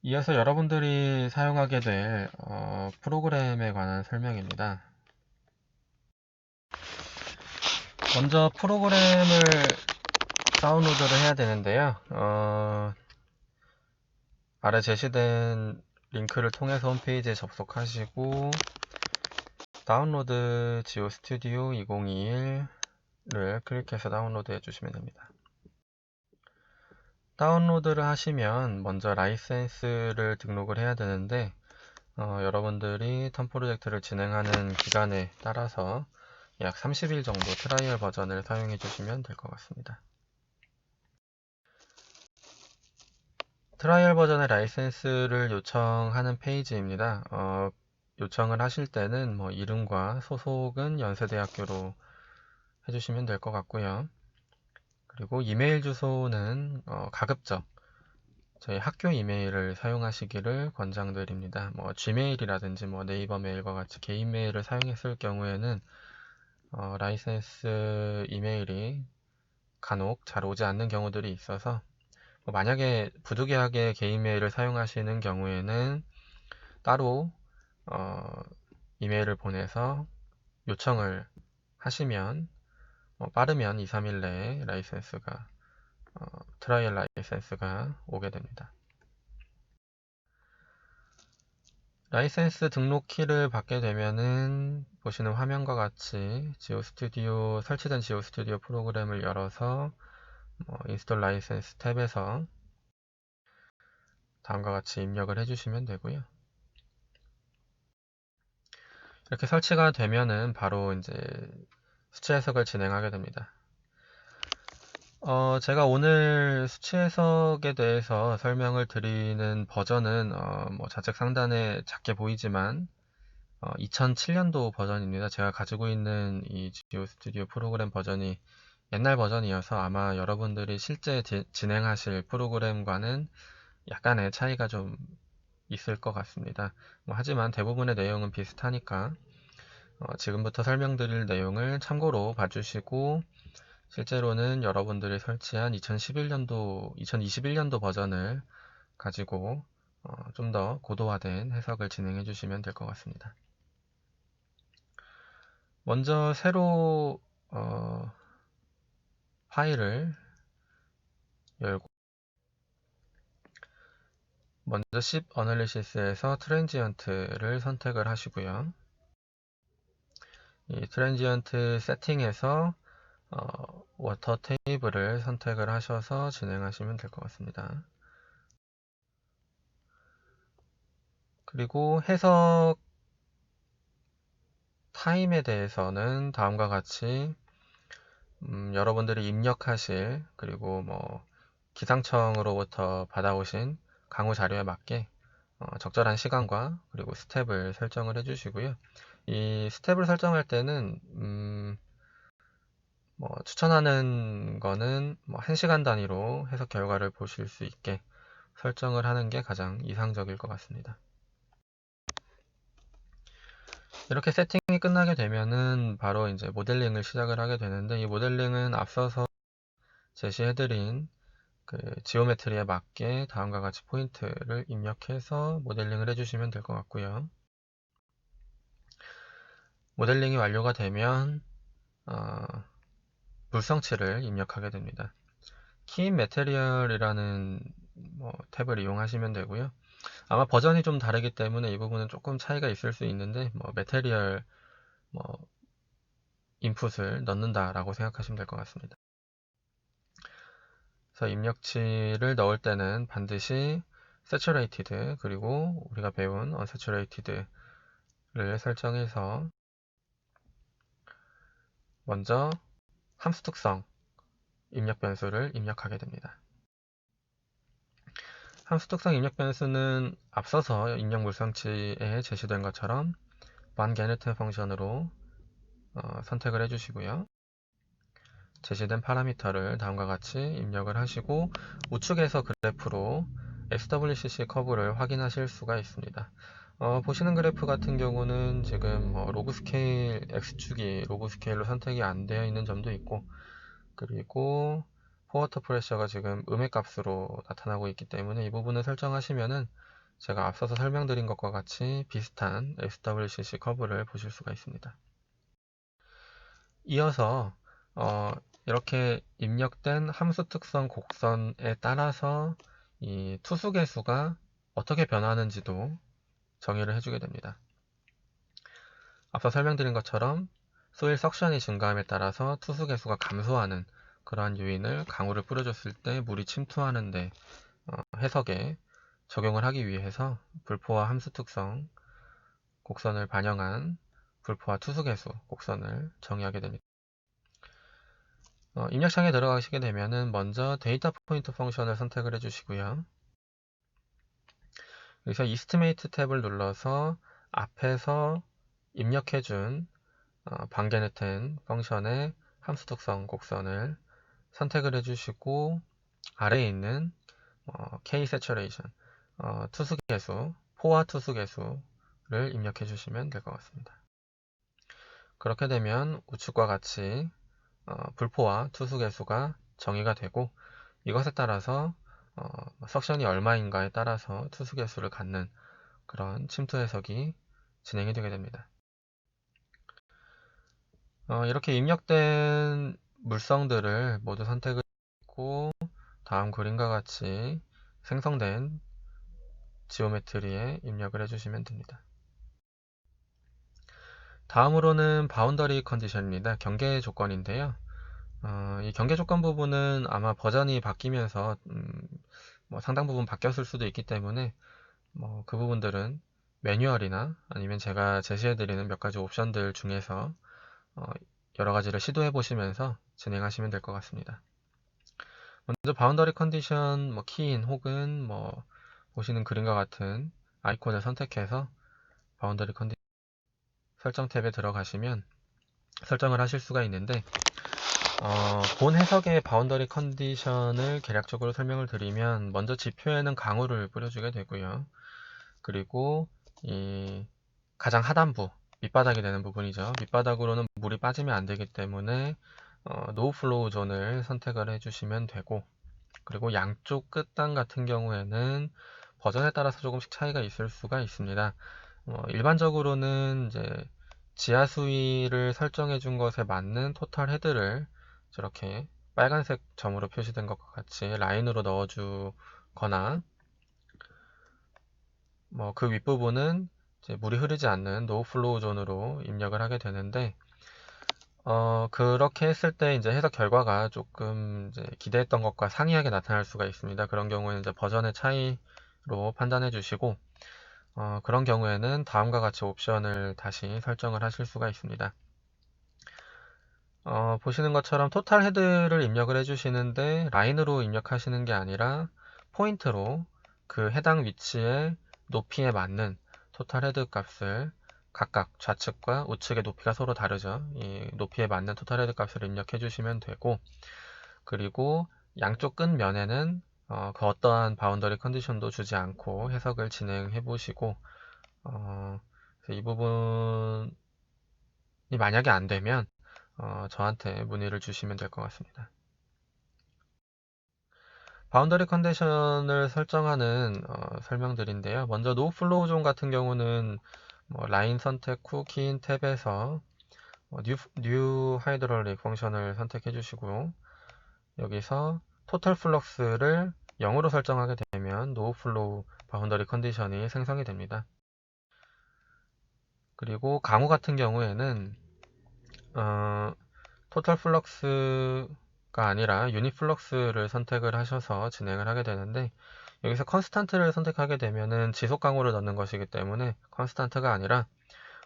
이어서 여러분들이 사용하게 될 프로그램에 관한 설명입니다. 먼저 프로그램을 다운로드를 해야 되는데요. 아래 제시된 링크를 통해서 홈페이지에 접속하시고 다운로드 지오스튜디오 2021을 클릭해서 다운로드 해주시면 됩니다. 다운로드를 하시면 먼저 라이센스를 등록을 해야 되는데 여러분들이 턴 프로젝트를 진행하는 기간에 따라서 약 30일 정도 트라이얼 버전을 사용해 주시면 될 것 같습니다. 트라이얼 버전의 라이센스를 요청하는 페이지입니다. 요청을 하실 때는 이름과 소속은 연세대학교로 해주시면 될 것 같고요. 그리고 이메일 주소는 가급적 저희 학교 이메일을 사용하시기를 권장드립니다. gmail이라든지 네이버 메일과 같이 개인 메일을 사용했을 경우에는 라이센스 이메일이 간혹 잘 오지 않는 경우들이 있어서 만약에 부득이하게 개인 메일을 사용하시는 경우에는 따로 이메일을 보내서 요청을 하시면 빠르면 2, 3일 내에 라이센스가 트라이얼 라이센스가 오게 됩니다. 라이센스 등록 키를 받게 되면은 보시는 화면과 같이 지오스튜디오 설치된 지오스튜디오 프로그램을 열어서 인스톨 라이센스 탭에서 다음과 같이 입력을 해주시면 되고요. 이렇게 설치가 되면은 바로 이제 수치 해석을 진행하게 됩니다. 제가 오늘 수치 해석에 대해서 설명을 드리는 버전은 좌측 상단에 작게 보이지만 2007년도 버전입니다. 제가 가지고 있는 이 지오스튜디오 프로그램 버전이 옛날 버전이어서 아마 여러분들이 실제 진행하실 프로그램과는 약간의 차이가 좀 있을 것 같습니다. 하지만 대부분의 내용은 비슷하니까 지금부터 설명드릴 내용을 참고로 봐주시고 실제로는 여러분들이 설치한 2021년도 버전을 가지고 좀 더 고도화된 해석을 진행해 주시면 될 것 같습니다. 먼저 새로 파일을 열고 먼저 SIP 어널리시스에서 트랜지언트를 선택을 하시고요. 이 트랜지언트 세팅에서 워터 테이블을 선택을 하셔서 진행하시면 될 것 같습니다. 그리고 해석 타임에 대해서는 다음과 같이 여러분들이 입력하실 그리고 기상청으로부터 받아오신 강의 자료에 맞게 적절한 시간과 그리고 스텝을 설정을 해주시고요. 이 스텝을 설정할 때는 추천하는 거는 1시간 단위로 해석 결과를 보실 수 있게 설정을 하는 게 가장 이상적일 것 같습니다. 이렇게 세팅이 끝나게 되면은 바로 이제 모델링을 시작을 하게 되는데 이 모델링은 앞서서 제시해드린 그 지오메트리에 맞게 다음과 같이 포인트를 입력해서 모델링을 해주시면 될 것 같고요. 모델링이 완료가 되면 물성치를 입력하게 됩니다. Key Material이라는 탭을 이용하시면 되고요. 아마 버전이 좀 다르기 때문에 이 부분은 조금 차이가 있을 수 있는데 메테리얼 인풋을 넣는다라고 생각하시면 될 것 같습니다. 그래서 입력치를 넣을 때는 반드시 Saturated 그리고 우리가 배운 Unsaturated를 설정해서 먼저 함수 특성 입력 변수를 입력하게 됩니다. 함수 특성 입력 변수는 앞서서 입력 물성치에 제시된 것처럼 vanGeneT 펑션으로 선택을 해주시고요. 제시된 파라미터를 다음과 같이 입력을 하시고 우측에서 그래프로 SWCC 커브를 확인하실 수가 있습니다. 보시는 그래프 같은 경우는 지금 로그 스케일 X축이 로그 스케일로 선택이 안 되어 있는 점도 있고 그리고 포워터 프레셔가 지금 음의 값으로 나타나고 있기 때문에 이 부분을 설정하시면은 제가 앞서서 설명드린 것과 같이 비슷한 SWCC 커브를 보실 수가 있습니다. 이어서 이렇게 입력된 함수 특성 곡선에 따라서 이 투수 개수가 어떻게 변하는지도 정의를 해주게 됩니다. 앞서 설명드린 것처럼 소일 석션이 증가함에 따라서 투수 개수가 감소하는 그러한 요인을 강우를 뿌려줬을 때 물이 침투하는데 해석에 적용을 하기 위해서 불포화 함수 특성 곡선을 반영한 불포화 투수 개수 곡선을 정의하게 됩니다. 입력창에 들어가시게 되면은 먼저 데이터 포인트 펑션을 선택을 해주시고요. 여기서 이스티메이트 탭을 눌러서 앞에서 입력해준 방게네텐 펑션의 함수 특성 곡선을 선택을 해주시고 아래에 있는 K saturation 투수 개수, 포화 투수 개수를 입력해 주시면 될 것 같습니다. 그렇게 되면 우측과 같이 불포화 투수 개수가 정의가 되고 이것에 따라서 석션이 얼마인가에 따라서 투수 개수를 갖는 그런 침투 해석이 진행이 되게 됩니다. 이렇게 입력된 물성들을 모두 선택을 했고 다음 그림과 같이 생성된 지오메트리에 입력을 해주시면 됩니다. 다음으로는 바운더리 컨디션입니다. 경계 조건인데요. 이 경계 조건 부분은 아마 버전이 바뀌면서 상당 부분 바뀌었을 수도 있기 때문에 그 부분들은 매뉴얼이나 아니면 제가 제시해드리는 몇 가지 옵션들 중에서 여러 가지를 시도해 보시면서 진행하시면 될 것 같습니다. 먼저 바운더리 컨디션 키인 혹은 보시는 그림과 같은 아이콘을 선택해서 바운더리 컨디션 설정 탭에 들어가시면 설정을 하실 수가 있는데 본 해석의 바운더리 컨디션을 개략적으로 설명을 드리면 먼저 지표에는 강우를 뿌려주게 되고요. 그리고 이 가장 하단부 밑바닥이 되는 부분이죠. 밑바닥으로는 물이 빠지면 안 되기 때문에 노 플로우 존을 선택을 해주시면 되고 그리고 양쪽 끝단 같은 경우에는 버전에 따라서 조금씩 차이가 있을 수가 있습니다. 일반적으로는 이제 지하 수위를 설정해 준 것에 맞는 토탈 헤드를 저렇게 빨간색 점으로 표시된 것과 같이 라인으로 넣어 주거나 그 윗부분은 이제 물이 흐르지 않는 노 플로우 존으로 입력을 하게 되는데 그렇게 했을 때 이제 해석 결과가 조금 이제 기대했던 것과 상이하게 나타날 수가 있습니다. 그런 경우에는 이제 버전의 차이로 판단해 주시고 그런 경우에는 다음과 같이 옵션을 다시 설정을 하실 수가 있습니다. 보시는 것처럼 토탈 헤드를 입력을 해주시는데 라인으로 입력하시는 게 아니라 포인트로 그 해당 위치의 높이에 맞는 토탈 헤드 값을 각각 좌측과 우측의 높이가 서로 다르죠. 이 높이에 맞는 토탈 헤드 값을 입력해 주시면 되고 그리고 양쪽 끝면에는 그 어떠한 바운더리 컨디션도 주지 않고 해석을 진행해 보시고 이 부분이 만약에 안 되면 저한테 문의를 주시면 될 것 같습니다. 바운더리 컨디션을 설정하는 설명들인데요. 먼저 노 플로우 존 같은 경우는 라인 선택 후 키인 탭에서 뉴 하이드롤릭 펑션을 선택해 주시고 여기서 토탈 플럭스를 0으로 설정하게 되면 노 플로우 바운더리 컨디션이 생성이 됩니다. 그리고 강우 같은 경우에는 토탈 플럭스가 아니라 유닛 플럭스를 선택을 하셔서 진행을 하게 되는데 여기서 컨스탄트를 선택하게 되면은 지속 강우를 넣는 것이기 때문에 컨스탄트가 아니라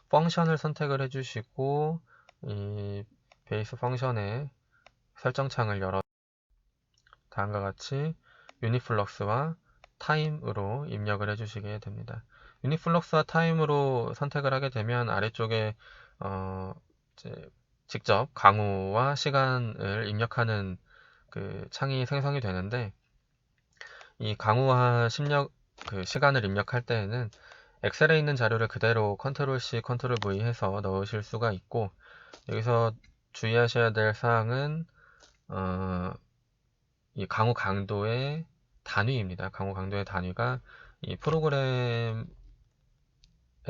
펑션을 선택을 해주시고 이 베이스 펑션의 설정창을 열어 다음과 같이 유닛 플럭스와 타임으로 입력을 해주시게 됩니다. 유닛 플럭스와 타임으로 선택을 하게 되면 아래쪽에 이제 직접 강우와 시간을 입력하는 그 창이 생성이 되는데 이 강우와 시간을 입력할 때에는 엑셀에 있는 자료를 그대로 컨트롤 C, 컨트롤 V 해서 넣으실 수가 있고 여기서 주의하셔야 될 사항은 이 강우 강도의 단위입니다. 강우 강도의 단위가 이 프로그램에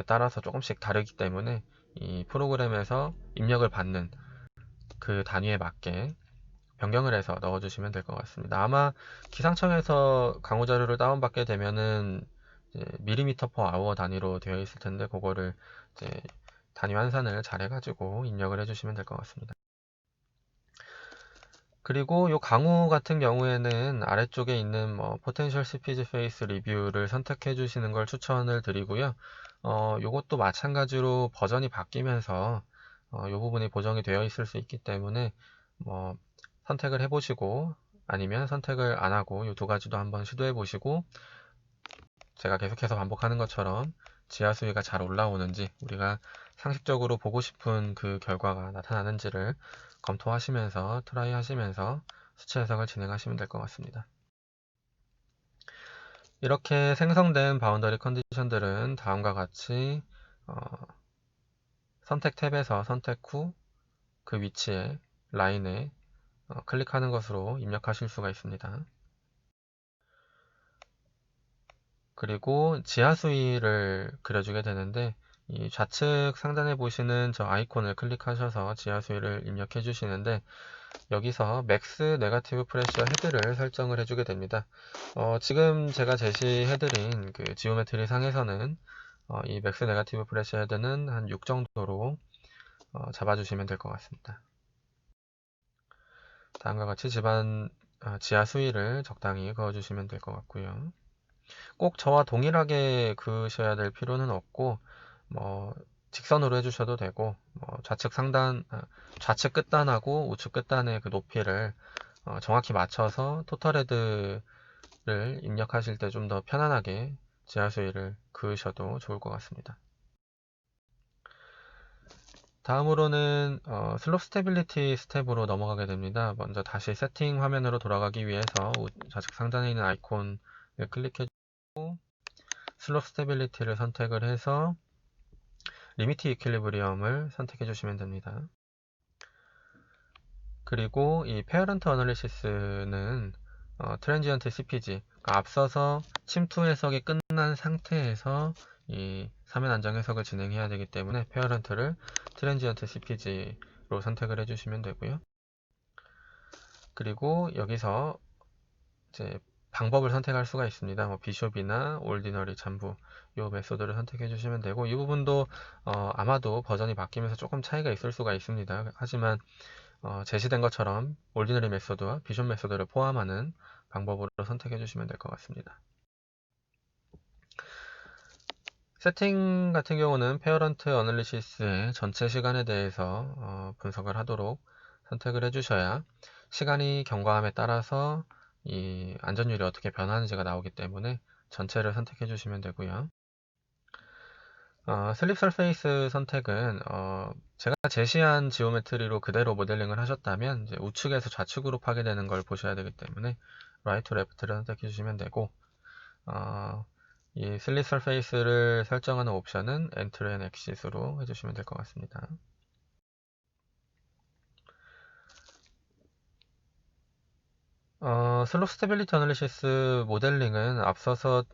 따라서 조금씩 다르기 때문에 이 프로그램에서 입력을 받는 그 단위에 맞게 변경을 해서 넣어주시면 될 것 같습니다. 아마 기상청에서 강의 자료를 다운받게 되면은 이제 밀리미터 퍼 아워 단위로 되어 있을 텐데 그거를 이제 단위 환산을 잘 해가지고 입력을 해주시면 될 것 같습니다. 그리고 이 강우 같은 경우에는 아래쪽에 있는 뭐 포텐셜 스피드 페이스 리뷰를 선택해 주시는 걸 추천을 드리고요. 요것도 마찬가지로 버전이 바뀌면서 요 부분이 보정이 되어 있을 수 있기 때문에 뭐 선택을 해 보시고 아니면 선택을 안 하고 이 두 가지도 한번 시도해 보시고 제가 계속해서 반복하는 것처럼 지하 수위가 잘 올라오는지 우리가 상식적으로 보고 싶은 그 결과가 나타나는지를 검토하시면서 트라이 하시면서 수치 해석을 진행하시면 될 것 같습니다. 이렇게 생성된 바운더리 컨디션들은 다음과 같이 선택 탭에서 선택 후 그 위치에 라인에 클릭하는 것으로 입력하실 수가 있습니다. 그리고 지하 수위를 그려주게 되는데 이 좌측 상단에 보시는 저 아이콘을 클릭하셔서 지하 수위를 입력해 주시는데 여기서 맥스 네거티브 프레셔 헤드를 설정을 해주게 됩니다. 지금 제가 제시해드린 그 지오메트리 상에서는 이 맥스 네거티브 프레셔 헤드는 한 6 정도로 잡아주시면 될 것 같습니다. 다음과 같이 지하 수위를 적당히 그어주시면 될 것 같고요. 꼭 저와 동일하게 그으셔야 될 필요는 없고 뭐 직선으로 해주셔도 되고 좌측 끝단하고 우측 끝단의 그 높이를 정확히 맞춰서 토탈 헤드를 입력하실 때 좀 더 편안하게 지하 수위를 그으셔도 좋을 것 같습니다. 다음으로는 슬롭 스테빌리티 스텝으로 넘어가게 됩니다. 먼저 다시 세팅 화면으로 돌아가기 위해서 좌측 상단에 있는 아이콘을 클릭해 주고 슬롭 스테빌리티를 선택을 해서 리미트 이퀄리브리엄을 선택해 주시면 됩니다. 그리고 이 페어런트 어널리시스는 트랜지언트 CPG, 그러니까 앞서서 침투 해석이 끝난 상태에서 이 사면 안정 해석을 진행해야 되기 때문에 페어런트를 트랜지언트 CPG로 선택을 해주시면 되고요. 그리고 여기서 이제 방법을 선택할 수가 있습니다. 뭐 비숍이나 올디너리 잠부 이 메소드를 선택해 주시면 되고 이 부분도 아마도 버전이 바뀌면서 조금 차이가 있을 수가 있습니다. 하지만 제시된 것처럼 올디너리 메소드와 비숍 메소드를 포함하는 방법으로 선택해 주시면 될 것 같습니다. 세팅 같은 경우는 페어런트 어널리시스의 전체 시간에 대해서 분석을 하도록 선택을 해주셔야 시간이 경과함에 따라서 이 안전율이 어떻게 변하는지가 나오기 때문에 전체를 선택해 주시면 되고요. 슬립 설페이스 선택은 제가 제시한 지오메트리로 그대로 모델링을 하셨다면 이제 우측에서 좌측으로 파괴되는 걸 보셔야 되기 때문에 라이트 투 레프트를 선택해 주시면 되고 이 슬립 설페이스를 설정하는 옵션은 엔트리 앤 엑시스로 해주시면 될 것 같습니다. 슬롭 스테빌리티 어널리시스 모델링은 앞서서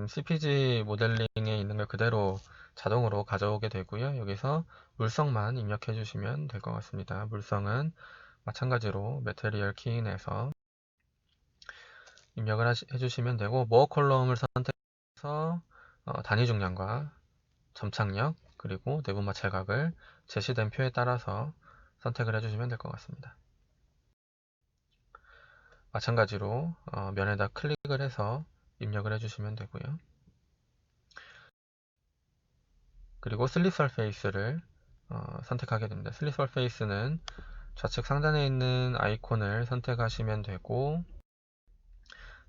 CPG 모델링에 있는 걸 그대로 자동으로 가져오게 되고요. 여기서 물성만 입력해 주시면 될 것 같습니다. 물성은 마찬가지로 매테리얼 키인에서 입력을 해주시면 되고 모어 컬럼을 선택해서 단위 중량과 점착력 그리고 내부마 체각을 제시된 표에 따라서 선택을 해주시면 될 것 같습니다. 마찬가지로 면에다 클릭을 해서 입력을 해주시면 되고요. 그리고 슬립 설페이스를 선택하게 됩니다. 슬립 설페이스는 좌측 상단에 있는 아이콘을 선택하시면 되고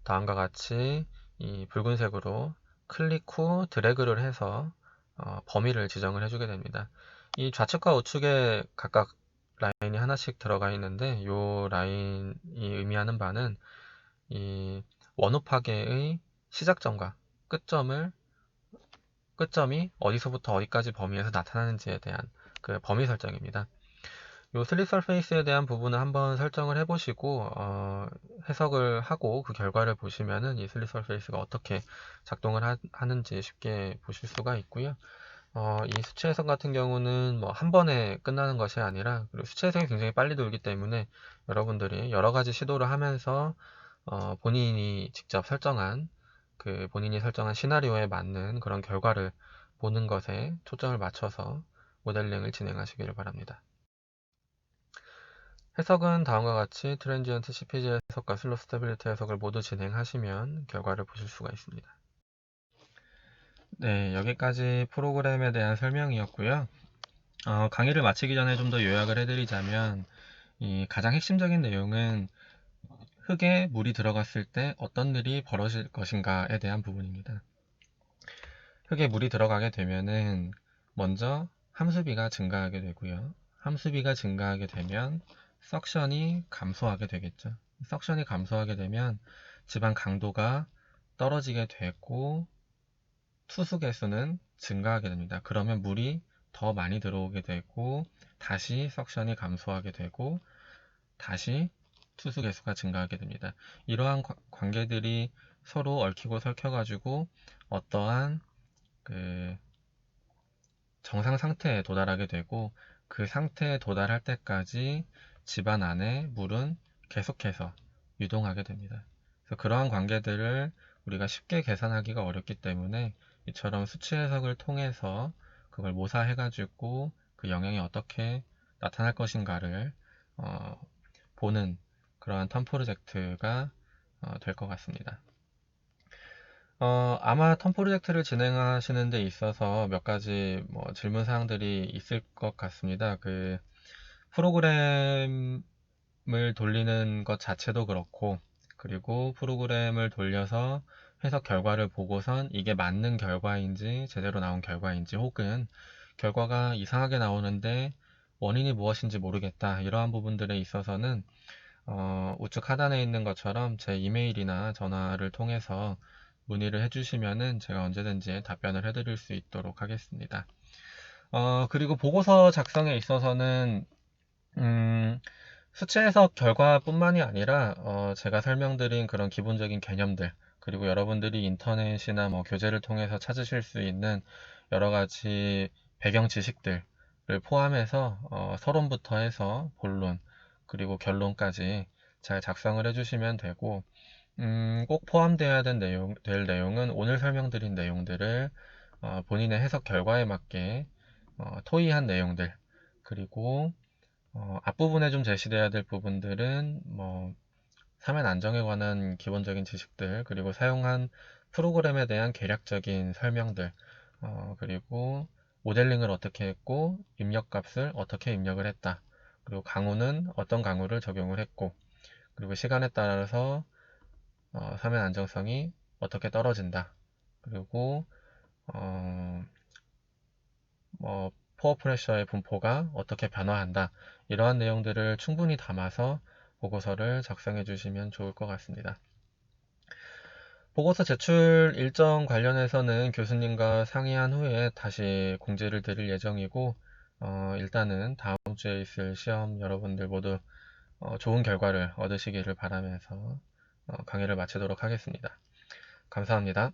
다음과 같이 이 붉은색으로 클릭 후 드래그를 해서 범위를 지정을 해주게 됩니다. 이 좌측과 우측에 각각 라인이 하나씩 들어가 있는데 이 라인이 의미하는 바는 이 원호 파괴의 시작점과 끝점이 어디서부터 어디까지 범위에서 나타나는지에 대한 그 범위 설정입니다. 요 슬립 서페이스에 대한 부분을 한번 설정을 해보시고 해석을 하고 그 결과를 보시면은 이 슬립 서페이스가 어떻게 작동을 하는지 쉽게 보실 수가 있고요. 이 수치 해석 같은 경우는 뭐 한 번에 끝나는 것이 아니라, 그리고 수치 해석이 굉장히 빨리 돌기 때문에 여러분들이 여러 가지 시도를 하면서 본인이 직접 설정한 본인이 설정한 시나리오에 맞는 그런 결과를 보는 것에 초점을 맞춰서 모델링을 진행하시기를 바랍니다. 해석은 다음과 같이 트랜지언트 CPG 해석과 슬로 스테빌리티 해석을 모두 진행하시면 결과를 보실 수가 있습니다. 네, 여기까지 프로그램에 대한 설명이었고요. 강의를 마치기 전에 좀 더 요약을 해드리자면, 이 가장 핵심적인 내용은 흙에 물이 들어갔을 때 어떤 일이 벌어질 것인가에 대한 부분입니다. 흙에 물이 들어가게 되면은 먼저 함수비가 증가하게 되고요. 함수비가 증가하게 되면 석션이 감소하게 되겠죠. 석션이 감소하게 되면 집안 강도가 떨어지게 되고 투수 개수는 증가하게 됩니다. 그러면 물이 더 많이 들어오게 되고 다시 석션이 감소하게 되고 다시 투수 개수가 증가하게 됩니다. 이러한 관계들이 서로 얽히고 설켜가지고 어떠한 정상 상태에 도달하게 되고, 그 상태에 도달할 때까지 집안 안에 물은 계속해서 유동하게 됩니다. 그래서 그러한 관계들을 우리가 쉽게 계산하기가 어렵기 때문에 이처럼 수치 해석을 통해서 그걸 모사해가지고 그 영향이 어떻게 나타날 것인가를 보는 그러한 턴 프로젝트가 될 것 같습니다. 아마 턴 프로젝트를 진행하시는 데 있어서 몇 가지 질문 사항들이 있을 것 같습니다. 프로그램을 돌리는 것 자체도 그렇고, 그리고 프로그램을 돌려서 해석 결과를 보고선 이게 맞는 결과인지, 제대로 나온 결과인지, 혹은 결과가 이상하게 나오는데 원인이 무엇인지 모르겠다, 이러한 부분들에 있어서는 우측 하단에 있는 것처럼 제 이메일이나 전화를 통해서 문의를 해주시면은 제가 언제든지 답변을 해드릴 수 있도록 하겠습니다. 그리고 보고서 작성에 있어서는 수치 해석 결과뿐만이 아니라 제가 설명드린 그런 기본적인 개념들, 그리고 여러분들이 인터넷이나 교재를 통해서 찾으실 수 있는 여러 가지 배경 지식들을 포함해서 서론부터 해서 본론, 그리고 결론까지 잘 작성을 해주시면 되고, 꼭 포함되어야 될 내용은 오늘 설명드린 내용들을 본인의 해석 결과에 맞게 토의한 내용들, 그리고 앞부분에 좀 제시되어야 될 부분들은 사면 안정에 관한 기본적인 지식들, 그리고 사용한 프로그램에 대한 개략적인 설명들, 그리고 모델링을 어떻게 했고 입력값을 어떻게 입력을 했다, 그리고 강우는 어떤 강우를 적용을 했고, 그리고 시간에 따라서 사면 안정성이 어떻게 떨어진다, 그리고 포어 프레셔의 분포가 어떻게 변화한다, 이러한 내용들을 충분히 담아서 보고서를 작성해 주시면 좋을 것 같습니다. 보고서 제출 일정 관련해서는 교수님과 상의한 후에 다시 공지를 드릴 예정이고, 일단은 다음 주에 있을 시험 여러분들 모두 좋은 결과를 얻으시기를 바라면서 강의를 마치도록 하겠습니다. 감사합니다.